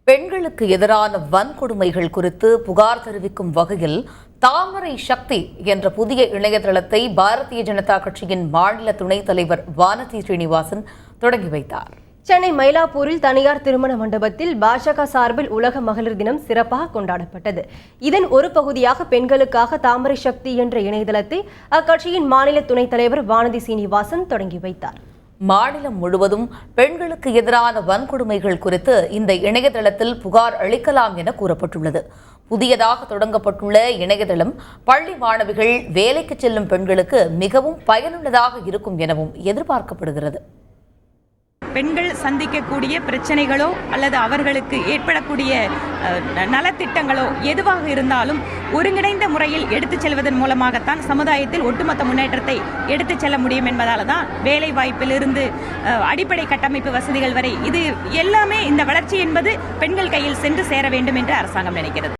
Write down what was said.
பெண்களுக்கு எதிரான வன்கொடுமைகள் குறித்து புகார் தெரிவிக்கும் வகையில் தாமரை சக்தி என்ற புதிய இணையதளத்தை பாரதிய ஜனதா கட்சியின் மாநில துணைத் தலைவர் வானதி ஸ்ரீனிவாசன் தொடங்கி வைத்தார். சென்னை மயிலாப்பூரில் தனியார் திருமண மண்டபத்தில் பாஜக சார்பில் உலக மகளிர் தினம் சிறப்பாக கொண்டாடப்பட்டது. இதன் ஒரு பகுதியாக பெண்களுக்காக தாமரை சக்தி என்ற இணையதளத்தை அக்கட்சியின் மாநில துணைத் தலைவர் வானதி ஸ்ரீனிவாசன் தொடங்கி வைத்தார். மாநிலம் முழுவதும் பெண்களுக்கு எதிரான வன்கொடுமைகள் குறித்து இந்த இணையதளத்தில் புகார் அளிக்கலாம் என கூறப்பட்டுள்ளது. புதியதாக தொடங்கப்பட்டுள்ள இணையதளம் பள்ளி மாணவிகள், வேலைக்கு செல்லும் பெண்களுக்கு மிகவும் பயனுள்ளதாக இருக்கும் எனவும் எதிர்பார்க்கப்படுகிறது. பெண்கள் சந்திக்கக்கூடிய பிரச்சனைகளோ அல்லது அவர்களுக்கு ஏற்படக்கூடிய நலத்திட்டங்களோ எதுவாக இருந்தாலும் ஒருங்கிணைந்த முறையில் எடுத்துச் செல்வதன் மூலமாகத்தான் சமுதாயத்தில் ஒட்டுமொத்த முன்னேற்றத்தை எடுத்துச் செல்ல முடியும் என்பதால் தான் வேலை வாய்ப்பிலிருந்து அடிப்படை கட்டமைப்பு வசதிகள் வரை இது எல்லாமே இந்த வளர்ச்சி என்பது பெண்கள் கையில் சென்று சேர வேண்டும் என்று அரசாங்கம் நினைக்கிறது.